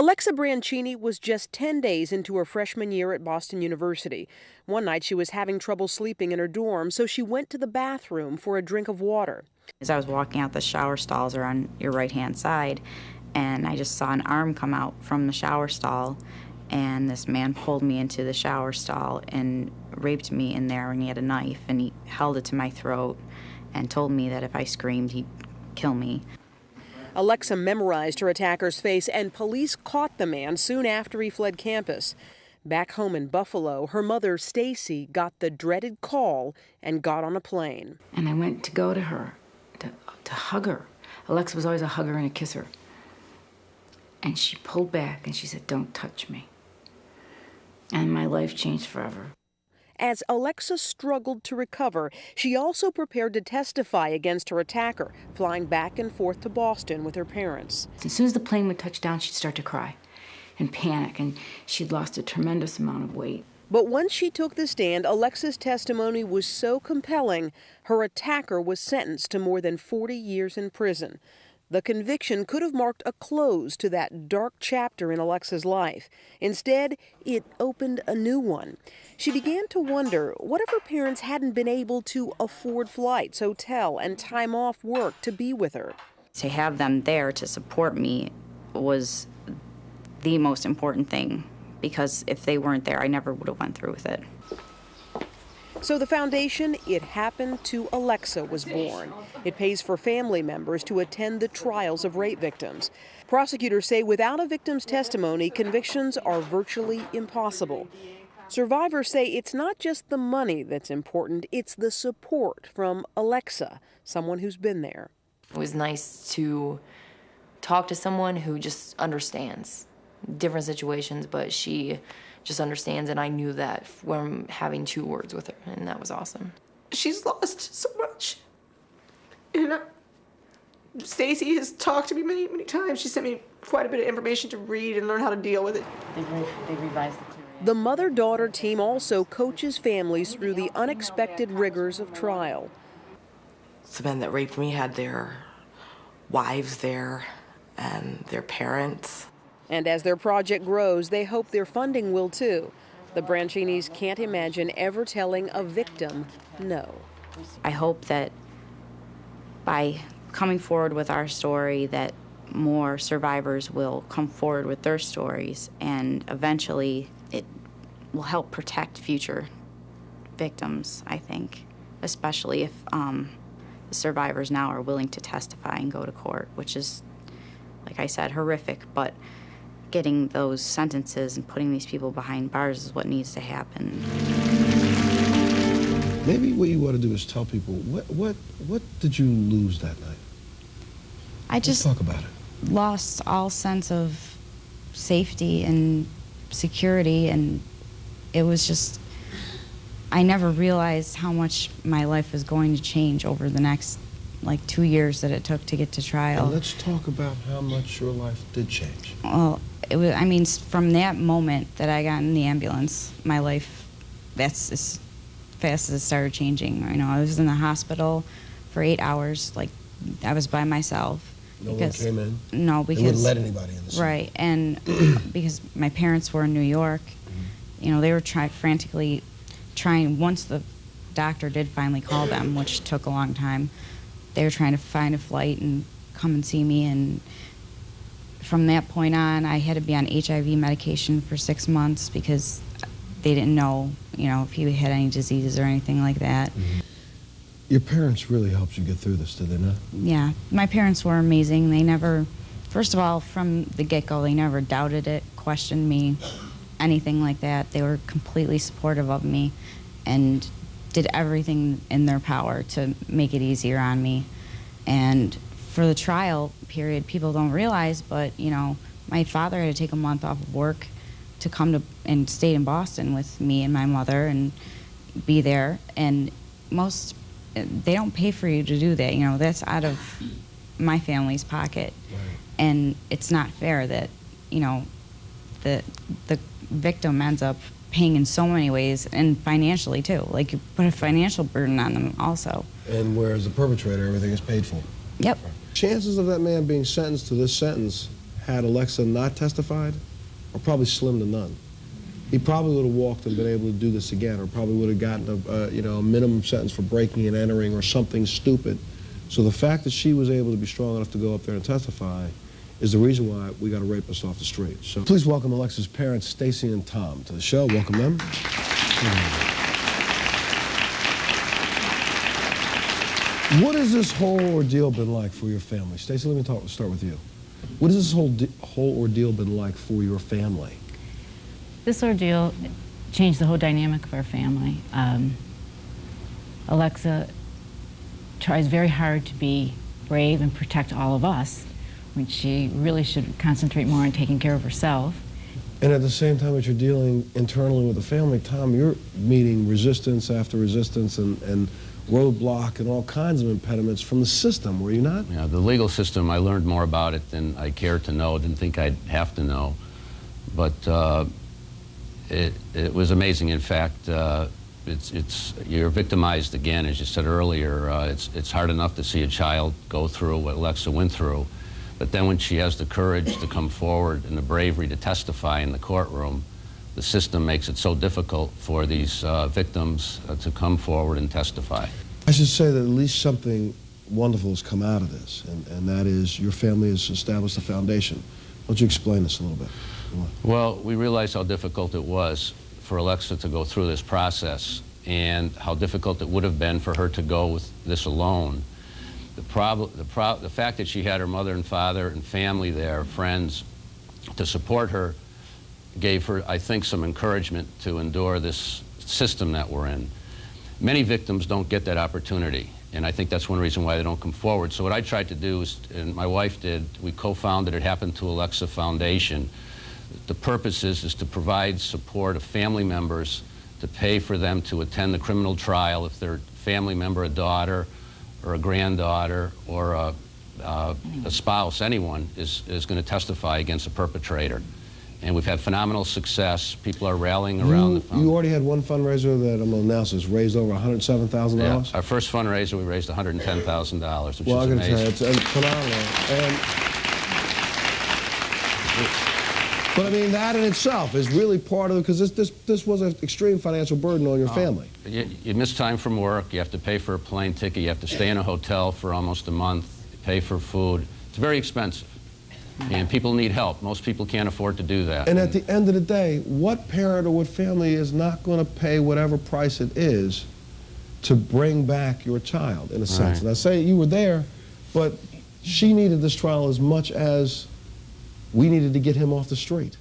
Alexa Brancini was just 10 days into her freshman year at Boston University. One night she was having trouble sleeping in her dorm, so she went to the bathroom for a drink of water. As I was walking out, the shower stalls are on your right-hand side, and I just saw an arm come out from the shower stall, and this man pulled me into the shower stall and raped me in there, and he had a knife, and he held it to my throat and told me that if I screamed, he'd kill me. Alexa memorized her attacker's face, and police caught the man soon after he fled campus. Back home in Buffalo, her mother, Stacy, got the dreaded call and got on a plane. And I went to go to her, to hug her. Alexa was always a hugger and a kisser. And she pulled back and she said, "Don't touch me." And my life changed forever. As Alexa struggled to recover, she also prepared to testify against her attacker, flying back and forth to Boston with her parents. As soon as the plane would touch down, she'd start to cry and panic, and she'd lost a tremendous amount of weight. But once she took the stand, Alexa's testimony was so compelling, her attacker was sentenced to more than 40 years in prison. The conviction could have marked a close to that dark chapter in Alexa's life. Instead, it opened a new one. She began to wonder, what if her parents hadn't been able to afford flights, hotel, and time off work to be with her? To have them there to support me was the most important thing, because if they weren't there, I never would have went through with it. So the foundation, It Happened to Alexa, was born. It pays for family members to attend the trials of rape victims. Prosecutors say without a victim's testimony, convictions are virtually impossible. Survivors say it's not just the money that's important, it's the support from Alexa, someone who's been there. It was nice to talk to someone who just understands different situations, but she just understands, and I knew that from having 2 words with her, and that was awesome. She's lost so much. And Stacy has talked to me many, many times. She sent me quite a bit of information to read and learn how to deal with it. They revised the theory. The mother-daughter team also coaches families through the unexpected rigors of trial. The men that raped me had their wives there and their parents. And as their project grows, they hope their funding will too. The Brancinis can't imagine ever telling a victim no. I hope that by coming forward with our story, that more survivors will come forward with their stories, and eventually it will help protect future victims, I think, especially if the survivors now are willing to testify and go to court, which is, like I said, horrific, but getting those sentences and putting these people behind bars is what needs to happen. Maybe what you want to do is tell people, what did you lose that night? Let's talk about it. Lost all sense of safety and security, and it was just, I never realized how much my life was going to change over the next 2 years that it took to get to trial. And let's talk about how much your life did change. Well, it was, I mean, from that moment that I got in the ambulance, my life, that's as fast as it started changing. I was in the hospital for 8 hours, I was by myself. No one came in? No, because... They wouldn't let anybody in the cell. Right, and because my parents were in New York, they were frantically trying, once the doctor did finally call them, which took a long time, they were trying to find a flight and come and see me, and from that point on, I had to be on HIV medication for 6 months because they didn't know, if he had any diseases or anything like that. Mm-hmm. Your parents really helped you get through this, did they not? Yeah, my parents were amazing. They never, first of all, from the get-go, they never doubted it, questioned me, anything like that. They were completely supportive of me and did everything in their power to make it easier on me. And for the trial period, people don't realize, but my father had to take a month off of work to come to and stay in Boston with me and my mother and be there. And they don't pay for you to do that. That's out of my family's pocket. Right. And it's not fair that, the victim ends up paying in so many ways, and financially too. You put a financial burden on them also. And whereas the perpetrator, everything is paid for. Yep. Chances of that man being sentenced to this sentence had Alexa not testified are probably slim to none. He probably would have walked and been able to do this again, or probably would have gotten a minimum sentence for breaking and entering or something stupid. So the fact that she was able to be strong enough to go up there and testify is the reason why we got a rapist off the street. So please welcome Alexa's parents, Stacy and Tom, to the show. Welcome them. What has this whole ordeal been like for your family? Stacy, let me start with you. What has this whole ordeal been like for your family? This ordeal changed the whole dynamic of our family. Alexa tries very hard to be brave and protect all of us, when she really should concentrate more on taking care of herself. And at the same time that you're dealing internally with the family, Tom, you're meeting resistance after resistance and roadblock and all kinds of impediments from the system, were you not? Yeah, the legal system, I learned more about it than I cared to know, didn't think I'd have to know. But it was amazing. In fact, you're victimized again, as you said earlier. It's hard enough to see a child go through what Alexa went through. But then when she has the courage to come forward and the bravery to testify in the courtroom, the system makes it so difficult for these victims to come forward and testify. I should say that at least something wonderful has come out of this, and that is your family has established a foundation. Why don't you explain this a little bit? Well, we realized how difficult it was for Alexa to go through this process and how difficult it would have been for her to go with this alone. The fact that she had her mother and father and family there, friends, to support her, gave her, I think, some encouragement to endure this system that we're in. Many victims don't get that opportunity, and I think that's one reason why they don't come forward. So what I tried to do is, and my wife did, we co-founded It Happened to Alexa Foundation. The purpose is to provide support of family members, to pay for them to attend the criminal trial if their family member, a daughter, or a granddaughter, or a spouse, anyone, is going to testify against a perpetrator. And we've had phenomenal success. People are rallying around the fund. You already had one fundraiser that I'm going to announce has raised over $107,000? Yeah, our first fundraiser, we raised $110,000, which is amazing. Well, I'm going to tell you, it's phenomenal. But I mean, that in itself is really part of it, because this was an extreme financial burden on your family. You miss time from work, you have to pay for a plane ticket, you have to stay in a hotel for almost a month, pay for food. It's very expensive, and people need help. Most people can't afford to do that. And at the end of the day, what parent or what family is not going to pay whatever price it is to bring back your child, in a sense? And I say you were there, but she needed this trial as much as we needed to get him off the street.